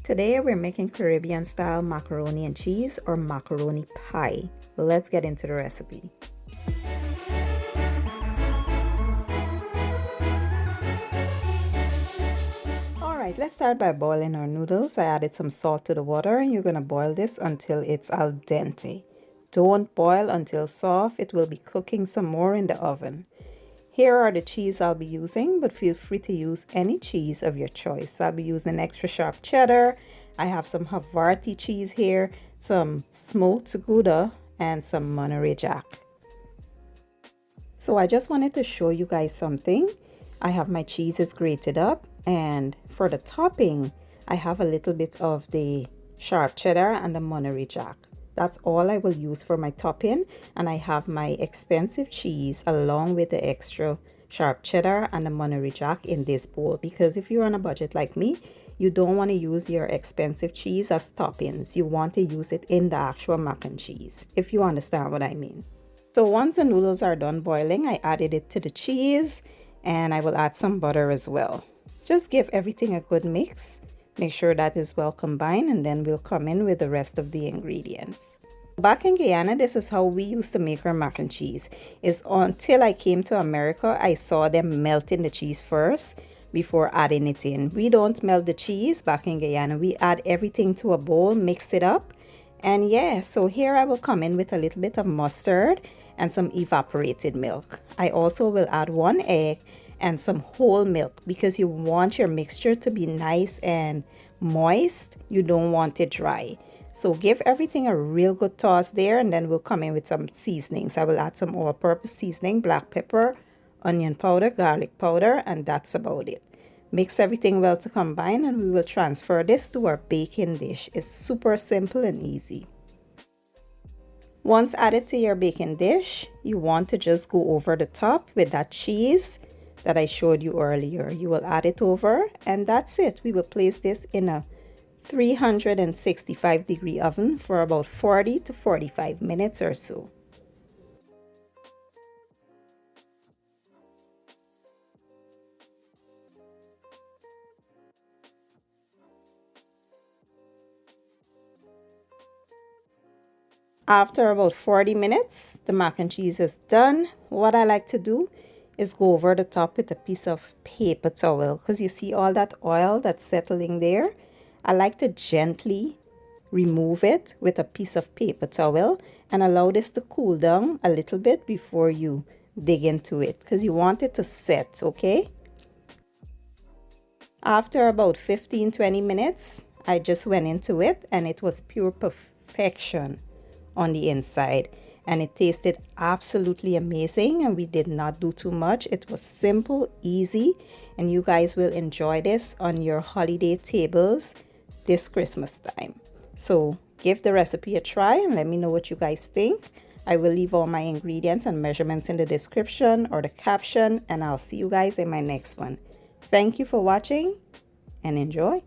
Today we're making Caribbean style macaroni and cheese or macaroni pie. Let's get into the recipe. Alright, let's start by boiling our noodles. I added some salt to the water and you're going to boil this until it's al dente. Don't boil until soft, it will be cooking some more in the oven. Here are the cheese I'll be using, but feel free to use any cheese of your choice. I'll be using extra sharp cheddar. I have some havarti cheese here, some smoked gouda, and some Monterey Jack. So I just wanted to show you guys something. I have my cheeses grated up, and for the topping, I have a little bit of the sharp cheddar and the Monterey Jack. That's all I will use for my topping, and I have my expensive cheese along with the extra sharp cheddar and the Monterey Jack in this bowl, because if you're on a budget like me, you don't want to use your expensive cheese as toppings. You want to use it in the actual mac and cheese, if you understand what I mean. So once the noodles are done boiling, I added it to the cheese, and I will add some butter as well. Just give everything a good mix. Make sure that is well combined, and then we'll come in with the rest of the ingredients. Back in Guyana, this is how we used to make our mac and cheese. Is until I came to America, I saw them melting the cheese first before adding it in. We don't melt the cheese back in Guyana. We add everything to a bowl, mix it up, and yeah, so here I will come in with a little bit of mustard and some evaporated milk. I also will add 1 egg and some whole milk, because you want your mixture to be nice and moist. You don't want it dry. So give everything a real good toss there, and then we'll come in with some seasonings. I will add some all-purpose seasoning, black pepper, onion powder, garlic powder, and that's about it. Mix everything well to combine, and we will transfer this to our baking dish. It's super simple and easy. Once added to your baking dish, you want to just go over the top with that cheese that I showed you earlier. You will add it over, and that's it. We will place this in a 365-degree oven for about 40 to 45 minutes or so. After about 40 minutes, the mac and cheese is done. What I like to do is go over the top with a piece of paper towel, because you see all that oil that's settling there. I like to gently remove it with a piece of paper towel and allow this to cool down a little bit before you dig into it, because you want it to set, okay? After about 15-20 minutes, I just went into it, and it was pure perfection on the inside, and it tasted absolutely amazing, and we did not do too much. It was simple, easy, and you guys will enjoy this on your holiday tables this Christmas time. So give the recipe a try and let me know what you guys think. I will leave all my ingredients and measurements in the description or the caption, and I'll see you guys in my next one. Thank you for watching and enjoy.